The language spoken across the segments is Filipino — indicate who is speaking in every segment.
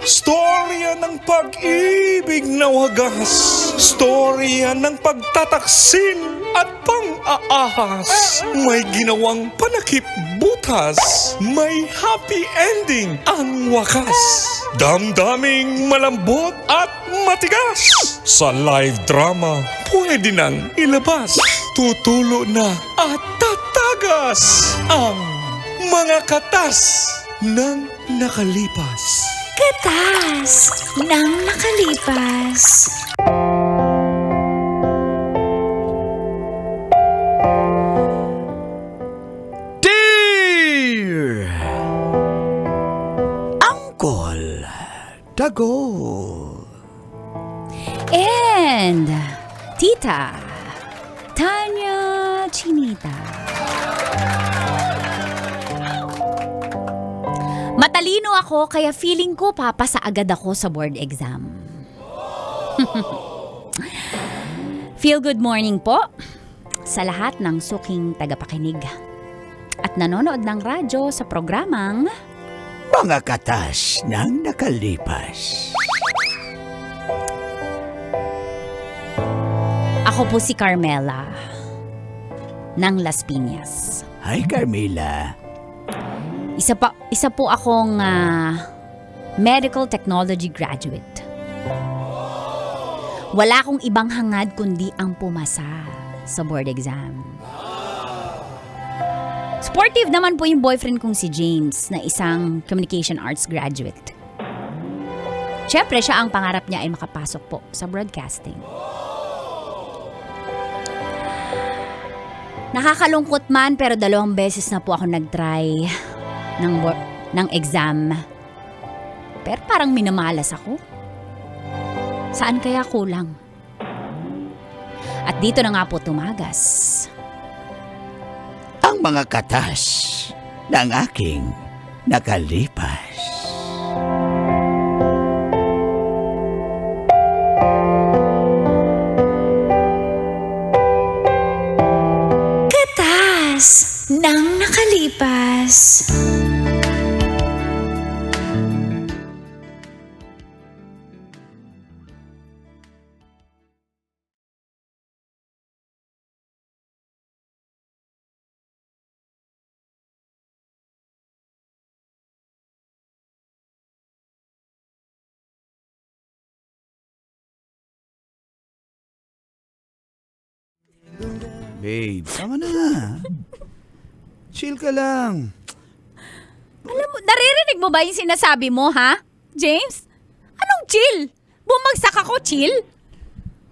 Speaker 1: Storya ng pag-ibig na wagas. Storya ng pagtataksil at pang-aahas. May ginawang panakip butas. May happy ending ang wakas. Damdaming malambot at matigas. Sa live drama, pwede nang ilabas. Tutulo na at tatagas ang mga katas ng nakalipas.
Speaker 2: Katas ng nakalipas.
Speaker 3: Dear Uncle Dagol
Speaker 2: And Tita Tanya Chinita. Matalino ako kaya feeling ko papasa agad ako sa board exam. Feel good morning po sa lahat ng suking tagapakinig at nanonood ng radyo sa programang
Speaker 3: Mga Katas ng Nakalipas.
Speaker 2: Ako po si Carmela ng Las Piñas.
Speaker 3: Hi Carmela.
Speaker 2: Isa po akong medical technology graduate. Wala akong ibang hangad kundi ang pumasa sa board exam. Sportive naman po yung boyfriend kong si James na isang communication arts graduate. Siyempre, siya ang pangarap niya ay makapasok po sa broadcasting. Nakakalungkot man pero 2 beses na po ako nag-try ng exam. Pero parang minamalas ako. Saan kaya kulang? At dito na nga po tumagas
Speaker 3: Ang mga katas ng aking nakalipas.
Speaker 2: Katas ng nakalipas.
Speaker 3: Babe, tama na. Chill ka lang.
Speaker 2: Alam mo, naririnig mo ba yung sinasabi mo, ha? James? Anong chill? Bumagsak ako, chill?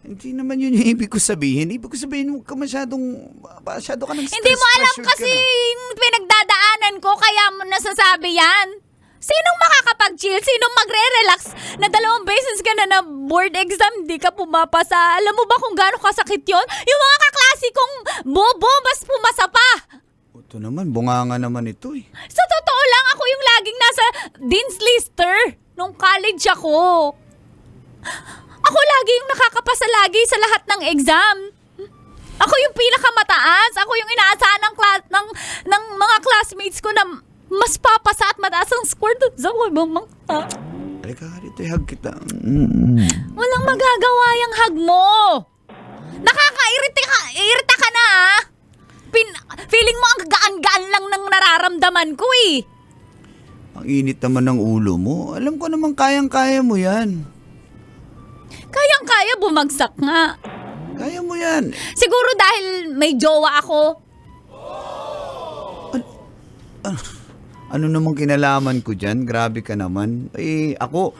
Speaker 3: Hindi naman yun yung ibig ko sabihin. Ibig ko sabihin, huwag ka masyado ka ng stress.
Speaker 2: Hindi mo alam
Speaker 3: pressured
Speaker 2: kasi
Speaker 3: ka na.
Speaker 2: yung pinagdadaanan ko, kaya mo nasasabi yan. Sinong makakapag-chill? Sinong magre-relax na 2 beses ka na board exam, di ka pumapasa? Alam mo ba kung gaano kasakit yon? Yung mga kaklase kong bobo, mas pumasa pa.
Speaker 3: Ito naman, bunganga naman ito eh.
Speaker 2: Sa totoo lang, ako yung laging nasa Dean's Lister nung college ako. Ako lagi yung nakakapasa lagi sa lahat ng exam. Ako yung pinakamataas. Ako yung inaasahan ng mga classmates ko na mas papasa at mataas ang score doon sa ibang mga.
Speaker 3: Halika ka dito, hug kita.
Speaker 2: Walang magagawa yung hug mo. Nakakairita ka na, ha? Feeling mo ang gaan-gaan lang ng nararamdaman ko, eh.
Speaker 3: Ang init naman ng ulo mo. Alam ko naman kayang-kaya mo yan.
Speaker 2: Kayang-kaya bumagsak nga.
Speaker 3: Kaya mo yan.
Speaker 2: Siguro dahil may jowa ako.
Speaker 3: Ano namang kinalaman ko dyan? Grabe ka naman. Eh, ako,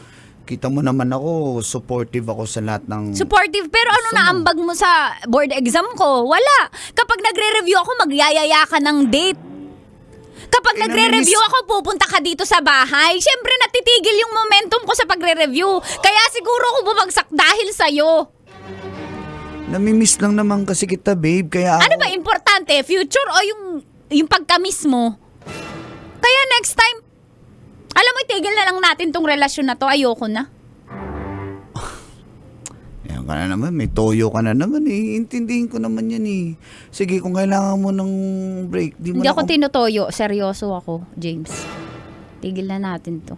Speaker 3: kita mo naman ako, supportive ako sa lahat ng...
Speaker 2: Supportive, pero ano naambag mo sa board exam ko? Wala. Kapag nagre-review ako, magyayaya ka ng date. Kapag nagre-review ako, pupunta ka dito sa bahay. Siyempre, natitigil yung momentum ko sa pagre-review. Kaya siguro ako bumagsak dahil sa'yo.
Speaker 3: Namimiss lang naman kasi kita, babe. Kaya ako...
Speaker 2: Ano ba importante? Future o yung pagka-miss mo? Kaya next time, alam mo, itigil na lang natin tong relasyon na to. Ayoko na.
Speaker 3: Yan ka na naman, may toyo ka na naman eh. Intindihin ko naman yan eh. Sige, kung kailangan mo ng break, di mo
Speaker 2: Hindi
Speaker 3: na...
Speaker 2: ako tinutoyo. Seryoso ako, James. Tigil na natin to.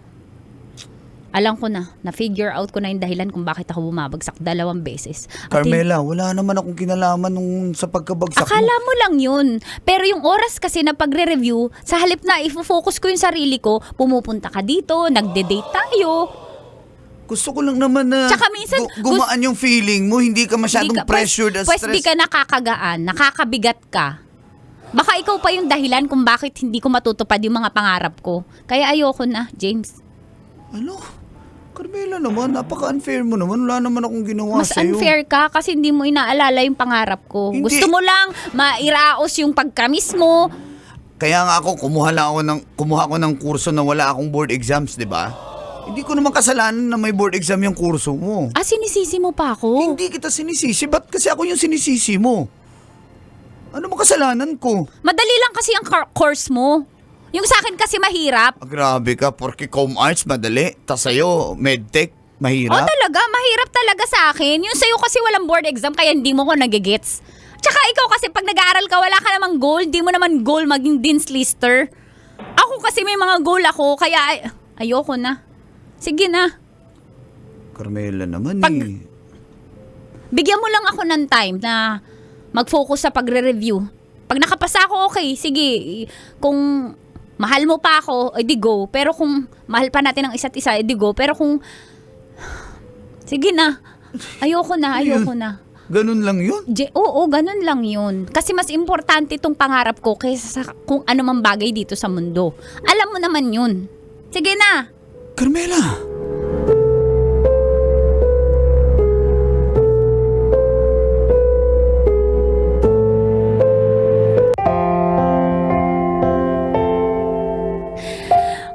Speaker 2: Alam ko na-figure out ko na yung dahilan kung bakit ako bumabagsak 2 beses. At
Speaker 3: Carmela, wala naman akong kinalaman nung sa pagkabagsak
Speaker 2: akala
Speaker 3: mo.
Speaker 2: mo lang yun. Pero yung oras kasi na pagre-review, sa halip na ifo-focus ko yung sarili ko, pumupunta ka dito, nagde-date tayo.
Speaker 3: Gusto ko lang naman na
Speaker 2: Tsaka minsan,
Speaker 3: gumaan yung feeling mo, hindi ka masyadong pressured at
Speaker 2: Pwes
Speaker 3: stressed.
Speaker 2: di ka nakakagaan, nakakabigat ka. Baka ikaw pa yung dahilan kung bakit hindi ko matutupad yung mga pangarap ko. Kaya ayoko na, James.
Speaker 3: Ano? Carmela naman, napaka-unfair mo naman. Wala naman akong ginawa
Speaker 2: Mas
Speaker 3: sa'yo.
Speaker 2: unfair ka kasi hindi mo inaalala yung pangarap ko.
Speaker 3: Hindi.
Speaker 2: Gusto mo lang mairaos yung pagkamis mo.
Speaker 3: Kaya nga ako, kumuha ako ng kurso na wala akong board exams, di ba? Hindi ko naman kasalanan na may board exam yung kurso mo.
Speaker 2: Ah, sinisisi mo pa ako?
Speaker 3: Hindi kita sinisisi. Ba't kasi ako yung sinisisi mo? Ano mo kasalanan ko?
Speaker 2: Madali lang kasi ang course mo. Yung sa akin kasi mahirap.
Speaker 3: Ah, grabe ka, porque com arts madali. Tas sa'yo, medtech, mahirap.
Speaker 2: Oh, talaga, mahirap talaga sa akin. Yung sa'yo kasi walang board exam kaya hindi mo ko nagigets. Tsaka ikaw kasi pag nag-aaral ka, wala ka namang goal. Di mo naman goal maging Dean's Lister. Ako kasi may mga goal ako, kaya ayoko na. Sige na.
Speaker 3: Carmela naman
Speaker 2: Bigyan mo lang ako ng time na mag-focus sa pagre-review. Pag nakapasa ako, okay, sige. Kung mahal mo pa ako, edi go. Pero kung mahal pa natin ang isa't isa, edi go. Pero kung sige na. Ayoko na.
Speaker 3: Ganun lang yun?
Speaker 2: Oo, ganun lang yun. Kasi mas importante itong pangarap ko kaysa sa kung ano mang bagay dito sa mundo. Alam mo naman yun. Sige na.
Speaker 3: Carmela!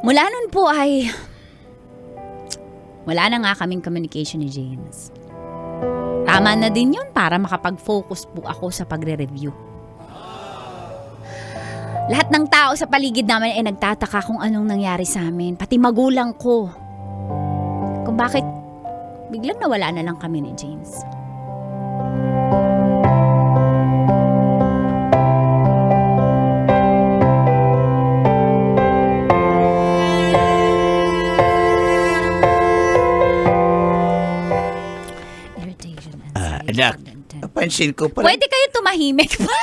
Speaker 2: Mula nun po ay wala na nga kaming communication ni James. Tama na din yun para makapag-focus po ako sa pagre-review. Lahat ng tao sa paligid namin ay nagtataka kung anong nangyari sa amin. Pati magulang ko. Kung bakit biglang nawala na lang kami ni James. Irritation.
Speaker 3: Anak, napansin ko pala.
Speaker 2: Pwede kayo tumahimik pa.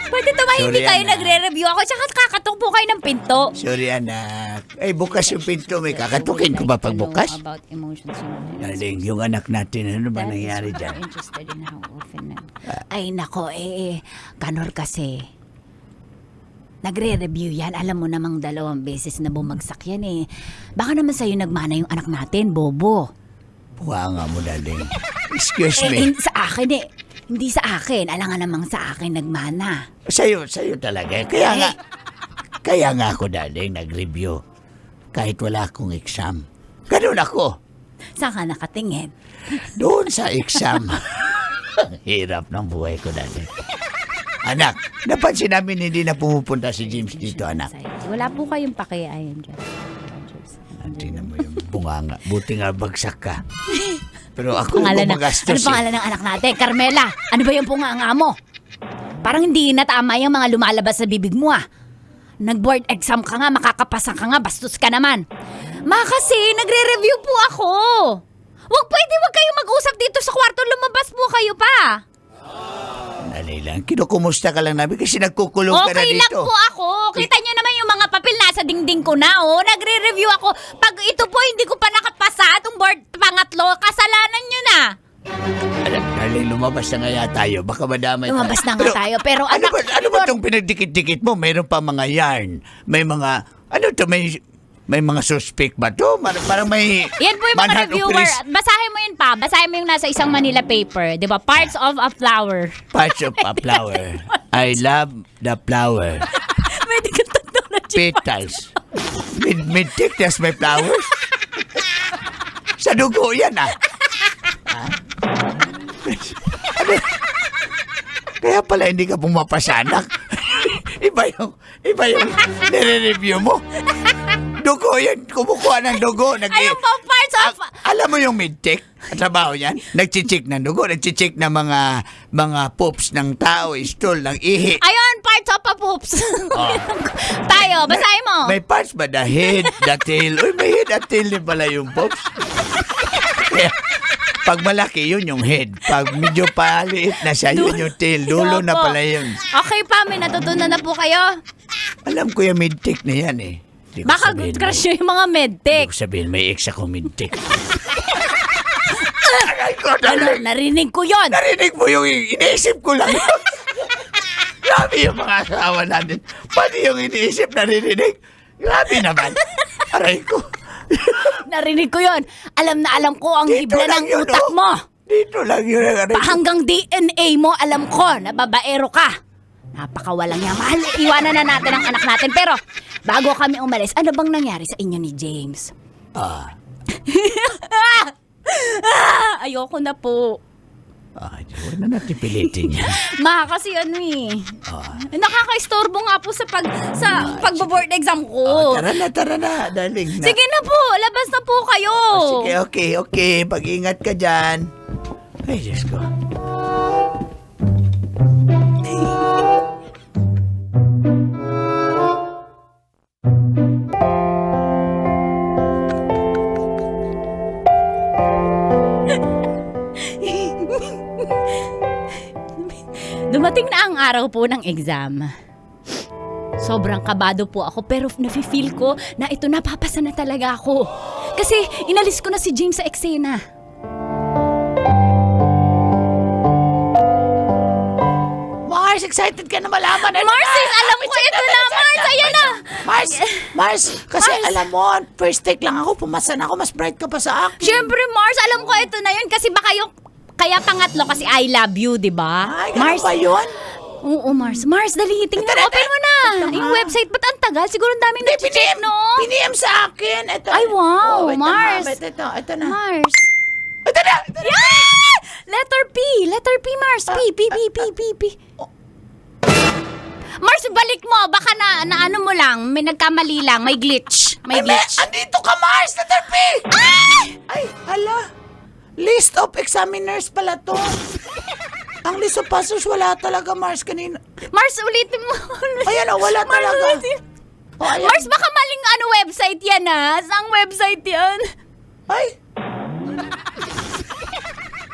Speaker 2: Pwede tumahimik
Speaker 3: Sorry,
Speaker 2: kayo,
Speaker 3: Ana.
Speaker 2: nagre-review ako. Tsaka kakatok po kayo ng pinto.
Speaker 3: Sorry, anak. Ay, bukas yung pinto. May kakatukin ko ba pagbukas?
Speaker 2: About emotions,
Speaker 3: Darling, yung anak natin, ano ba nangyari dyan?
Speaker 2: Interested in how often Ay, nako, Kanor kasi. Nagre-review yan. Alam mo namang 2 beses na bumagsak yan Baka naman sa'yo nagmana yung anak natin, bobo.
Speaker 3: Buha nga mo, darling. Excuse me.
Speaker 2: Hindi sa akin Hindi sa akin. Alangan namang sa akin nagmana.
Speaker 3: Sa'yo talaga. Kaya nga ako, darling, nag-review. Kahit wala akong exam. Ganun ako.
Speaker 2: Saan ka nakatingin?
Speaker 3: Doon sa exam. Ang hirap ng buhay ko, darling. Anak, napansin namin hindi na pumupunta si James dito, anak.
Speaker 2: Wala po kayong pakiayan dyan.
Speaker 3: Tingnan mo yung bunganga. Buti nga bagsak ka. Pero ako
Speaker 2: Ano
Speaker 3: yung gumagastos.
Speaker 2: pangalan ng anak natin? Carmela, ano ba yung punganga mo? Parang hindi na tama yung mga lumalabas sa bibig mo Nag-board exam ka nga, makakapasa ka nga, bastos ka naman. Kasi nagre-review po ako. Wag kayong mag-usap dito sa kwarto, lumabas po kayo pa.
Speaker 3: Dali lang. Kinukumusta ka lang namin kasi nagkukulong ka na
Speaker 2: Okay
Speaker 3: dito.
Speaker 2: lang po ako. Kita nyo naman yung mga papel nasa dingding ko na Nagre-review ako. Pag ito po hindi ko pa nakapasa itong board pangatlo, kasalanan nyo na.
Speaker 3: Dali, lumabas na nga tayo. Baka madamay
Speaker 2: Lumabas na nga tayo. Pero
Speaker 3: ano
Speaker 2: anak,
Speaker 3: ba itong pinagdikit-dikit mo? Mayroon pa mga yarn. May mga, may mga suspect ba to? Parang may
Speaker 2: yan po yung mga
Speaker 3: manhunt
Speaker 2: reviewer.
Speaker 3: operation.
Speaker 2: Basahin mo yun pa. Basahin mo yung nasa isang Manila paper. Di ba? Parts of a flower.
Speaker 3: Parts of a flower. I love the flower.
Speaker 2: Medical technology.
Speaker 3: Petals. Mid-thickness may flowers? Sa dugo yan Kaya pala hindi ka pumapasanak. iba yung nire-review mo. Dugo yan. Kumukuha ng dugo.
Speaker 2: Ayun po, parts of...
Speaker 3: Alam mo yung mid-tech? Trabaho yan? Nagchichik ng dugo. Nagchichik ng mga poops ng tao, stool, ng ihi.
Speaker 2: Ayun, parts of a poops. Tayo, basahin mo.
Speaker 3: May parts ba? The head, the tail. Uy, may head at tail din pala yung pops. Kaya, pag malaki, yun yung head. Pag medyo paliit na siya, yun yung tail. Dulo na
Speaker 2: Opo.
Speaker 3: pala yun.
Speaker 2: Okay pa, may natutunan na po kayo.
Speaker 3: Alam ko yung mid-tech na yan eh. Di ko
Speaker 2: Baka
Speaker 3: sabihin,
Speaker 2: crush nyo yung mga medtech.
Speaker 3: Di ko sabihin, may ex ako mid-tech.
Speaker 2: Ano, narinig ko yon.
Speaker 3: Narinig mo yung iniisip ko lang. Grabe yung mga asawa natin. Pati yung iniisip naririnig. Grabe naman. Aray ko.
Speaker 2: Narinig ko yon. Alam na alam ko ang
Speaker 3: Dito
Speaker 2: hibla
Speaker 3: lang
Speaker 2: ng
Speaker 3: yun,
Speaker 2: utak
Speaker 3: oh.
Speaker 2: mo.
Speaker 3: Dito lang yun ang aray ko.
Speaker 2: Hanggang DNA mo, alam ko na babaero ka. Napakawalang niya. Mahal, iwanan na natin ang anak natin. Pero, bago kami umalis, ano bang nangyari sa inyo ni James? Ayoko na po.
Speaker 3: Huwag na natin pilitin yan.
Speaker 2: Kasi ano eh. Nakaka-istorbo nga po sa pagbo-board exam ko.
Speaker 3: Tara na, darling. Na.
Speaker 2: Sige na po, labas na po kayo.
Speaker 3: Sige, okay. Pag-ingat ka dyan. Ay, Diyos ko.
Speaker 2: Dumating na ang araw po ng exam. Sobrang kabado po ako pero nafe-feel ko na ito napapasa na talaga ako. Kasi inalis ko na si James sa eksena.
Speaker 3: Mars, excited ka na malaman.
Speaker 2: Mars, alam ko ito na, Mars, ayan na.
Speaker 3: Mars, kasi
Speaker 2: Mars.
Speaker 3: alam mo, first take lang ako, pumasa na ako, mas bright ka pa sa akin.
Speaker 2: Siyempre, Mars, alam ko ito na yun kasi baka yung kaya pangatlo kasi I love you, di ba?
Speaker 3: Ay, Mars ba yun?
Speaker 2: Oo, Mars. Mars, dali, tingnan. Open mo na. Yung website, ba't ang tagal? Siguro ang daming nag-check, no?
Speaker 3: Piniem sa akin. Ito.
Speaker 2: Ay, wow,
Speaker 3: wait
Speaker 2: Mars.
Speaker 3: Na, ito na.
Speaker 2: Mars.
Speaker 3: Ito na.
Speaker 2: Yeah! Letter P, Mars. P. Mars, balik mo. Baka na ano mo lang. May nagkamali lang. May glitch.
Speaker 3: Andito ka, Mars. Letter P. Ay, hala. List of examiners pala to. Ang list of passers, wala talaga, Mars, kanina.
Speaker 2: Mars, ulitin mo.
Speaker 3: Ayan, wala
Speaker 2: Mars,
Speaker 3: talaga.
Speaker 2: ulitin.
Speaker 3: Ayan.
Speaker 2: Mars, baka maling website yan, ha? Saang website yan?
Speaker 3: Ay.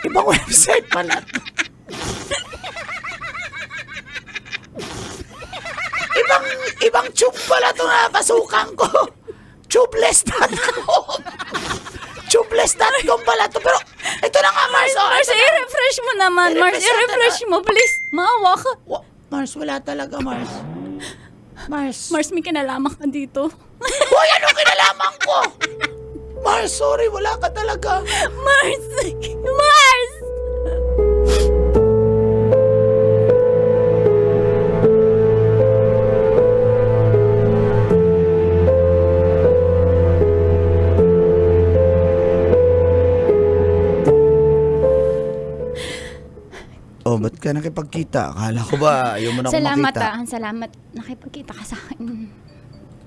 Speaker 3: Ibang website pala. Ibang tube pala ito na pasukan ko. Tubeless.com. Tubeless.com pala ito. Pero ito na nga, Mars.
Speaker 2: Mars, i-refresh mo naman. Mars, i-refresh mo. Please, maawa ka.
Speaker 3: Mars, wala talaga, Mars.
Speaker 2: Mars, may kinalaman ka dito.
Speaker 3: Hoy, anong kinalaman ko? Mars, sorry, wala ka talaga.
Speaker 2: Mars!
Speaker 3: Oh, ba't ka nakipagkita? Akala ko ba ayaw mo na akong
Speaker 2: Salamat,
Speaker 3: makita?
Speaker 2: salamat. Nakipagkita ka sa akin.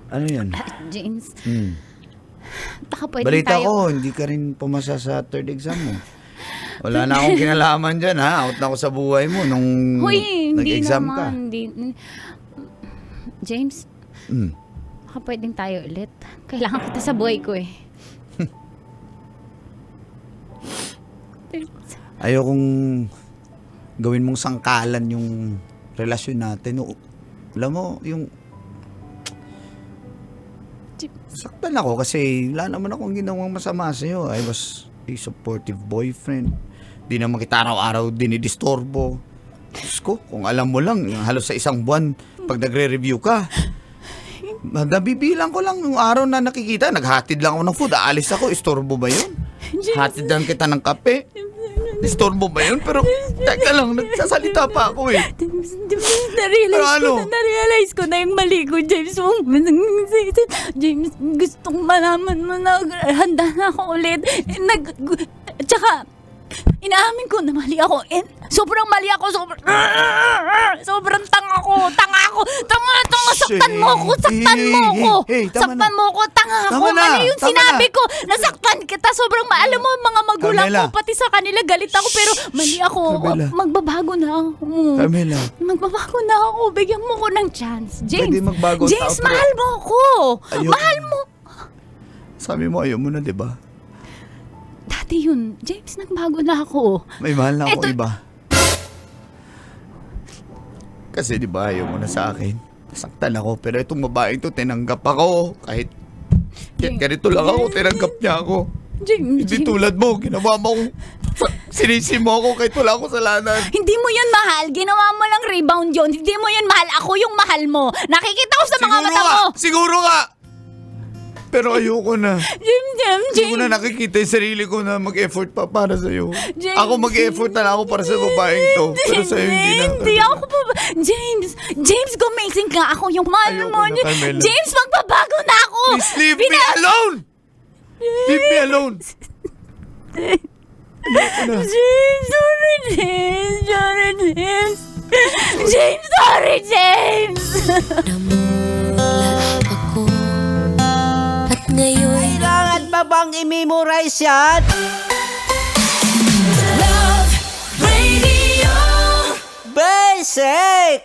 Speaker 3: Ano yan?
Speaker 2: James,
Speaker 3: Hmm.
Speaker 2: baka pwede
Speaker 3: Balita
Speaker 2: tayo.
Speaker 3: ko, hindi ka rin pumasa sa third exam mo. Wala na akong kinalaman dyan, ha? Out na ako sa buhay mo nung
Speaker 2: Huy, hindi
Speaker 3: nag-exam
Speaker 2: naman.
Speaker 3: ka.
Speaker 2: James,
Speaker 3: Hmm.
Speaker 2: baka pwedeng tayo ulit. Kailangan kita sa buhay ko eh.
Speaker 3: Ayokong gawin mong sangkalan yung relasyon natin. Alam mo, yung saktan ako kasi wala naman akong ginawang masama sa'yo. I was a supportive boyfriend. Di naman kita araw-araw dinidistorbo. Diyos ko, kung alam mo lang, yung halos sa isang buwan, pag nagre-review ka, nabibilang ko lang yung araw na nakikita. Naghatid lang ako ng food. Aalis ako. Istorbo ba yun? Hatid lang kita ng kape. Istorbo ba yun? Pero, teka lang, nagsasalita pa ako eh.
Speaker 2: Na-realize ko na yung mali ko, James. James, gustong malaman mo na handa na ako ulit. Tsaka, inaamin ko na mali ako. Sobrang mali ako. Sobrang tanga ko. Tanga. Saktan mo ako.
Speaker 3: Hey, tama
Speaker 2: Saktan mo ako. Tanga ako.
Speaker 3: Tama na.
Speaker 2: Mali yung
Speaker 3: Tama
Speaker 2: sinabi
Speaker 3: na.
Speaker 2: ko. Nasaktan kita. Sobrang maalam mo, mga magulang
Speaker 3: Carmela.
Speaker 2: ko, pati sa kanila, galit ako. Pero mali ako.
Speaker 3: Carmela.
Speaker 2: Magbabago na ako.
Speaker 3: Carmela.
Speaker 2: Magbabago na ako. Bigyan mo ko ng chance. James,
Speaker 3: Pwede magbago ang
Speaker 2: James,
Speaker 3: tao, pero-
Speaker 2: mahal mo ako.
Speaker 3: Ayoko.
Speaker 2: Mahal mo.
Speaker 3: Sabi mo, ayaw mo na, di ba?
Speaker 2: Dati yun. James, nagbago na ako.
Speaker 3: May mahal na ako
Speaker 2: Eto-
Speaker 3: iba. Kasi di ba, ayaw mo na sa akin. Nasaktan ako, pero itong babaeng to, tinanggap ako. Kahit ganito lang ako, tinanggap niya ako.
Speaker 2: James,
Speaker 3: Hindi tulad mo, ginawa mo akong... Sinisi mo ako kahit wala akong kasalanan.
Speaker 2: Hindi mo yun mahal. Ginawa mo lang rebound yun. Hindi mo yun mahal. Ako yung mahal mo. Nakikita ko sa mga mata mo.
Speaker 3: Siguro nga! Pero ayoko na.
Speaker 2: James.
Speaker 3: Hindi ko na nakikita yung sarili ko na mag-effort pa para sa'yo.
Speaker 2: James.
Speaker 3: Ako mag-effort na lang ako para sa babaeng to. Pero sa'yo hindi na.
Speaker 2: Hindi ako pa. James, gumising ka. Ako yung mahal
Speaker 3: Ayoko
Speaker 2: mo.
Speaker 3: na, Carmela.
Speaker 2: James, magbabago na ako.
Speaker 3: Please leave me alone! Leave me alone!
Speaker 2: James, sorry, James. Sorry, James. James, sorry, James.
Speaker 4: Namulat ako at ngayon
Speaker 5: Kailangan pa bang i-memorize yan?
Speaker 4: Love Radio
Speaker 5: Basic!